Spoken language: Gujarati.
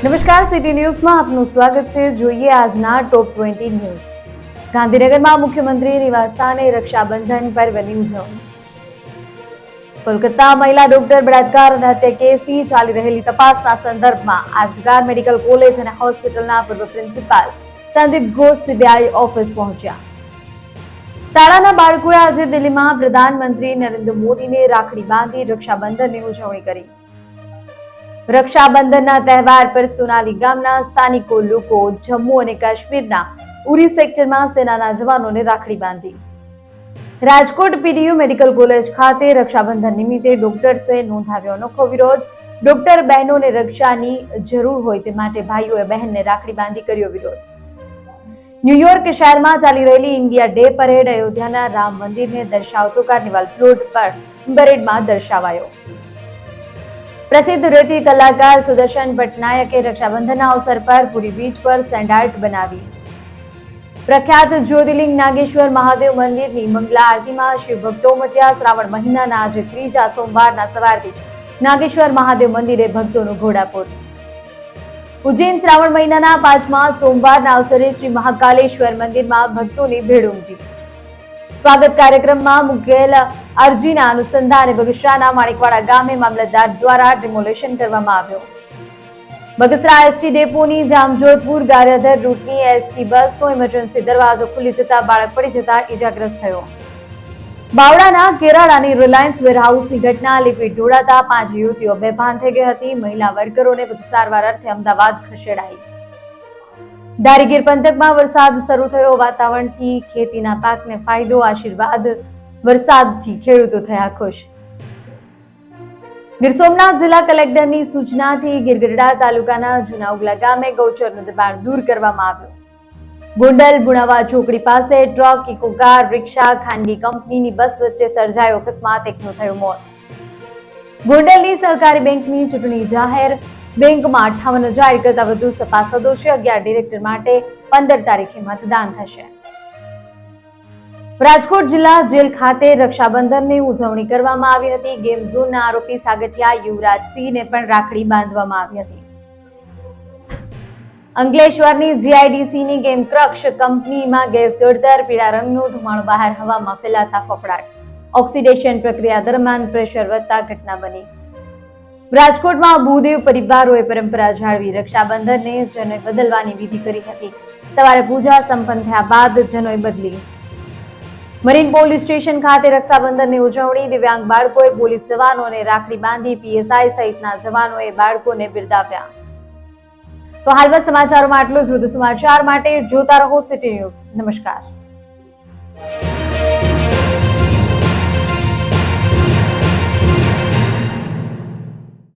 નમસ્કાર, સિટી ન્યૂઝમાં આપનું સ્વાગત છે. જોઈએ આજના ટોપ 20 ન્યૂઝ. ગાંધીનગરમાં મુખ્યમંત્રી નિવાસસ્થાને રક્ષાબંધન પર્વની ઉજવણી. કોલકાતા મહિલા ડોક્ટર બળાત્કાર અને હત્યા કેસની ચાલી રહેલી તપાસના સંદર્ભમાં આજગાર મેડિકલ કોલેજ અને હોસ્પિટલના પૂર્વ પ્રિન્સિપાલ સંદીપ ઘોષ સીબીઆઈ ઓફિસ પહોંચ્યા. શાળાના બાળકોએ આજે દિલ્હીમાં પ્રધાનમંત્રી નરેન્દ્ર મોદીને રાખડી બાંધી રક્ષાબંધનની ઉજવણી કરી. રક્ષાબંધનના તહેવાર પર સોનાલી ગામના સ્થાનિકો લોકો જમ્મુ અને કાશ્મીરના ઉરી સેક્ટરમાં સેનાના જવાનોને રાખડી બાંધી. રાજકોટ પીડીયુ મેડિકલ કોલેજ ખાતે રક્ષાબંધન નિમિત્તે ડોક્ટર્સે નોંધાવ્યો અનોખો વિરોધ. ડોક્ટર બહેનોને રક્ષાની જરૂર હોય તે માટે ભાઈઓએ બહેનને રાખડી બાંધી કર્યો વિરોધ. ન્યુયોર્ક શહેરમાં ચાલી રહેલી ઇન્ડિયા ડે પરેડ અયોધ્યાના રામ મંદિરને દર્શાવતો કાર્નિવલ ફ્લોટ પર પરેડમાં દર્શાવાયો. પ્રસિદ્ધ રેતી કલાકાર સુદર્શન પટનાયકે રક્ષાબંધનના અવસર પર પુરી બીચ પર સેન્ડ આર્ટ બનાવી. પ્રખ્યાત જ્યોતિર્લિંગ નાગેશ્વર મહાદેવ મંદિરની મંગલા આરતીમાં શિવ ભક્તો ઉમટ્યા. શ્રાવણ મહિનાના આજે ત્રીજા સોમવારના સવારથી જ નાગેશ્વર મહાદેવ મંદિરે ભક્તોનું ઘોડાપૂર. ઉજ્જૈન શ્રાવણ મહિનાના 5મા સોમવારના અવસરે શ્રી મહાકાલેશ્વર મંદિરમાં ભક્તોની ભીડ ઉમટી. સ્વાગત કાર્યક્રમમાં મુકેલ અરજીના અનુસંધાને બગસરાના માણેકવાડા ગામે મામલતદાર દ્વારા ડિમોલેશન કરવામાં આવ્યો. બગસરા એસટી ડેપોની જામજોધપુર ગારિયાધાર રૂટની એસટી બસનો ઇમરજન્સી દરવાજો ખુલી જતા બાળક પડી જતા ઇજાગ્રસ્ત થયો. બાવળાના કેરાળાની રિલાયન્સ વેરહાઉસની ઘટના લિક્વિડ ઢોળાતા 5 યુવતીઓ બેભાન થઈ ગઈ હતી. મહિલા વર્કરોને વધુ સારવાર અર્થે અમદાવાદ ખસેડાઈ. ધારીગીર પંથકમાં વરસાદ શરૂ થયો. વાતાવરણથી ખેતીના પાકને ફાયદો. આશીર્વાદ વરસાદથી ખેડૂતો થયા ખુશ. ગીર સોમનાથ જિલ્લા કલેક્ટરની સૂચનાથી ગીરગઢડા તાલુકાના જૂના ઉગલા ગામે ગૌચરનું દબાણ દૂર કરવામાં આવ્યું. ગોંડલ બુણાવા ચોકડી પાસે ટ્રક, ઇકો કાર, રિક્ષા, ખાનગી કંપનીની બસ વચ્ચે સર્જાયો અકસ્માત. એકનું થયું મોત. ગોંડલની સહકારી બેંકની ચૂંટણી જાહેર. બેંકમાં 58,000 કરતા વધુ સભાસદો છે. 11 ડિરેક્ટર માટે 15 તારીખે મતદાન થશે. રાજકોટ જિલ્લા જેલ ખાતે રક્ષાબંધનની ઉજવણી કરવામાં આવી હતી. ગેમ ઝોનના આરોપી સાગઠિયા યુવરાજસિંહને પણ રાખડી બાંધવામાં આવી હતી. અંકલેશ્વરની જીઆઈડીસીની ગેમ ક્રક્સ કંપનીમાં ગેસ ગળતર. પીળા રંગનો ધુમાડો બહાર હવામાં ફેલાતા ફફડાટ. ઓક્સિડેશન પ્રક્રિયા દરમિયાન પ્રેશર વધતા ઘટના બની. રાજકોટમાં ભૂદેવ પરિવારોએ પરંપરા જાળવી રક્ષાબંધનને જનોઈ બદલવાની વિધિ કરી હતી. સવારે પૂજા સંપન્ન થયા બાદ જનોઈ બદલી. મરીન પોલીસ સ્ટેશન ખાતે રક્ષાબંધનની ઉજવણી. દિવ્યાંગ બાળકોએ પોલીસ જવાનોને રાખડી બાંધી. પીએસઆઈ સહિતના જવાનોએ બાળકોને બિરદાવ્યા. તો હાલ બસ સમાચારોમાં આટલું જ. વધુ સમાચાર માટે જોતા રહો સિટી ન્યૂઝ. નમસ્કાર.